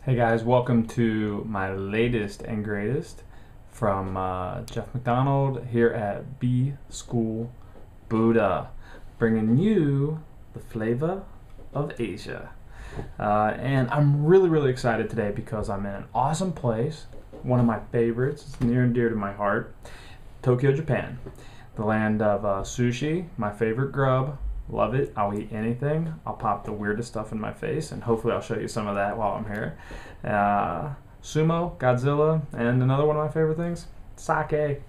Hey guys, welcome to my latest and greatest from Jeff McDonald here at B School Buddha, bringing you the flavor of Asia. And I'm really excited today because I'm in an awesome place, one of my favorites. It's near and dear to my heart, Tokyo, Japan, the land of sushi, my favorite grub. Love it. I'll eat anything. I'll pop the weirdest stuff in my face, and hopefully I'll show you some of that while I'm here. Sumo, Godzilla, and another one of my favorite things, sake.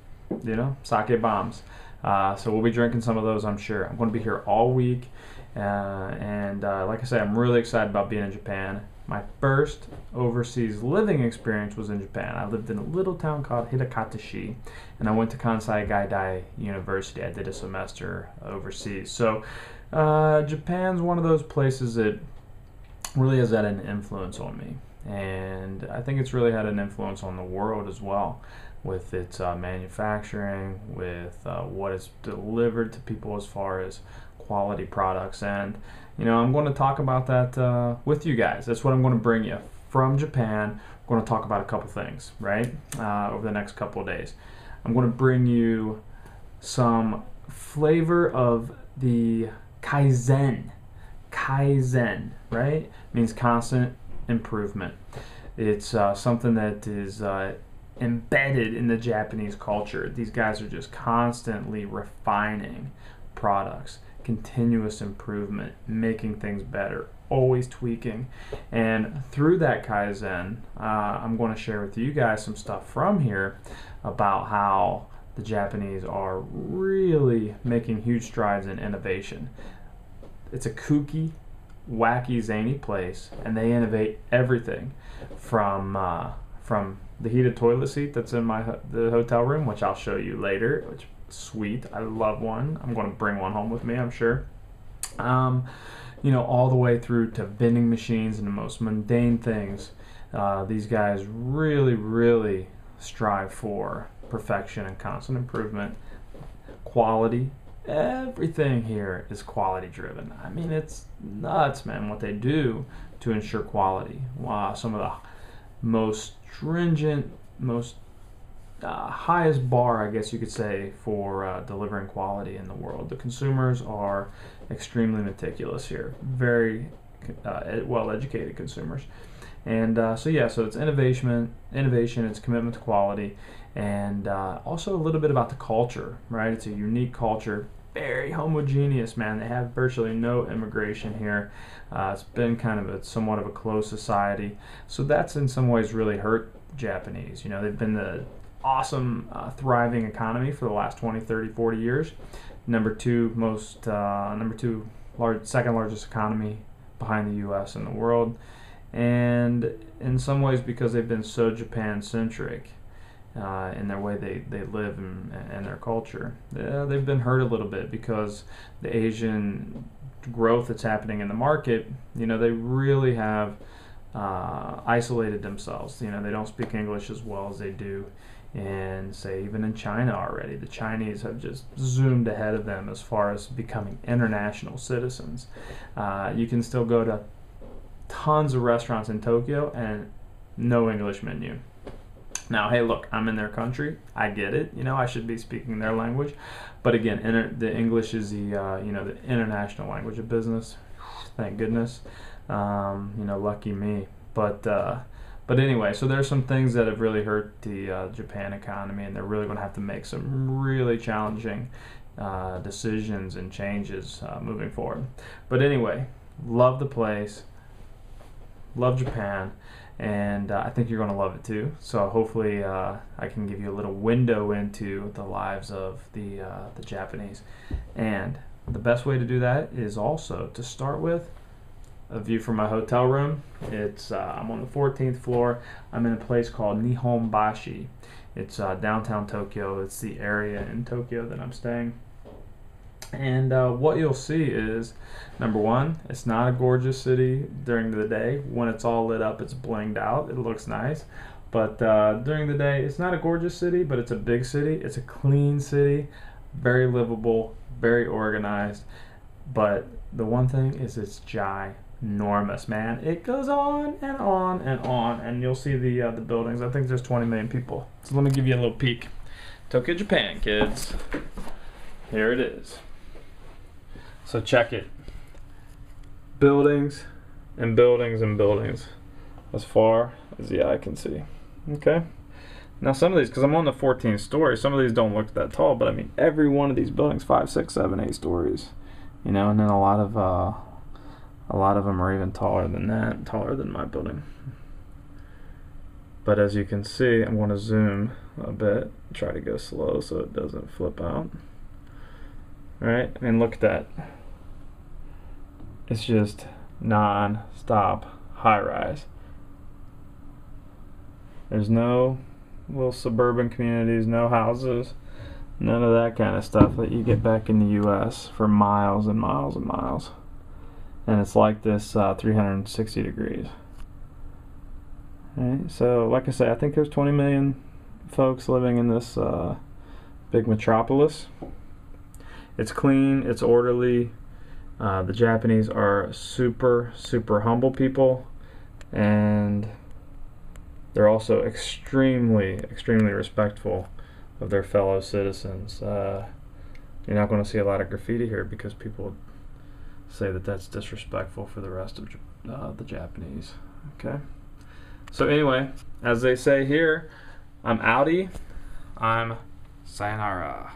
Sake bombs. So we'll be drinking some of those, I'm sure. I'm going to be here all week, and like I say, I'm really excited about being in Japan. My first overseas living experience was in Japan. I lived in a little town called Hidakatashi, and I went to Kansai Gaidai University. I did a semester overseas. So Japan's one of those places that really has had an influence on me. And I think it's really had an influence on the world as well, with its manufacturing, with what is delivered to people as far as quality products. And I'm going to talk about that with you guys. That's what I'm going to bring you from Japan. We're going to talk about a couple things, right, over the next couple of days. I'm going to bring you some flavor of the Kaizen. Kaizen, right, means constant improvement. It's something that is embedded in the Japanese culture. These guys are just constantly refining products, continuous improvement, making things better, always tweaking. And through that Kaizen, I'm going to share with you guys some stuff from here about how the Japanese are really making huge strides in innovation. It's a kooky, wacky, zany place, and they innovate everything from the heated toilet seat that's in the hotel room, which I'll show you later, which is sweet. I love one. I'm going to bring one home with me, I'm sure. All the way through to vending machines and the most mundane things. These guys really strive for perfection and constant improvement, quality. Everything here is quality driven. I mean, it's nuts, man, what they do to ensure quality. Wow, some of the most stringent, most highest bar, I guess you could say, for delivering quality in the world. The consumers are extremely meticulous here, very well-educated consumers. And so it's innovation, it's commitment to quality, and also a little bit about the culture, right? It's a unique culture, very homogeneous, man. They have virtually no immigration here. It's been kind of somewhat of a closed society, so that's in some ways really hurt Japanese. They've been the awesome, thriving economy for the last 20, 30, 40 years. Second largest economy behind the U.S. in the world. And in some ways, because they've been so Japan-centric in their way they live and their culture, they've been hurt a little bit because the Asian growth that's happening in the market, they really have isolated themselves. They don't speak English as well as they do and say even in China already. The Chinese have just zoomed ahead of them as far as becoming international citizens. You can still go to tons of restaurants in Tokyo and no English menu. Now, hey, look, I'm in their country. I get it. I should be speaking their language, but again, the English is the international language of business. Thank goodness. Lucky me. But anyway, so there's some things that have really hurt the Japan economy, and they're really going to have to make some really challenging decisions and changes moving forward. But anyway, love the place. Love Japan, and I think you're going to love it too. So hopefully I can give you a little window into the lives of the Japanese. And the best way to do that is also to start with a view from my hotel room. I'm on the 14th floor. I'm in a place called Nihonbashi. It's downtown Tokyo. It's the area in Tokyo that I'm staying. And what you'll see is, number one, it's not a gorgeous city during the day. When it's all lit up, it's blinged out. It looks nice. But during the day, it's not a gorgeous city, but it's a big city. It's a clean city, very livable, very organized. But the one thing is it's enormous, man. It goes on and on and on, and you'll see the buildings. I think there's 20 million people. So let me give you a little peek. Tokyo, Japan, kids. Here it is. So check it. Buildings and buildings and buildings as far as the eye can see. Okay. Now some of these, because I'm on the 14th story, some of these don't look that tall, but I mean every one of these buildings, 5, 6, 7, 8 stories, you know, and then a lot of them are even taller than that, taller than my building. But as you can see, I'm going to zoom a bit, try to go slow so it doesn't flip out. All right, I mean look at that. It's just non-stop high rise. There's no little suburban communities, no houses, none of that kind of stuff that you get back in the US for miles and miles and miles. And it's like this 360 degrees. Alright, so like I say, I think there's 20 million folks living in this big metropolis. It's clean, it's orderly. The Japanese are super, super humble people, and they're also extremely, extremely respectful of their fellow citizens. You're not going to see a lot of graffiti here because people say that that's disrespectful for the rest of the Japanese. Okay. So anyway, as they say here, I'm outie. I'm sayonara.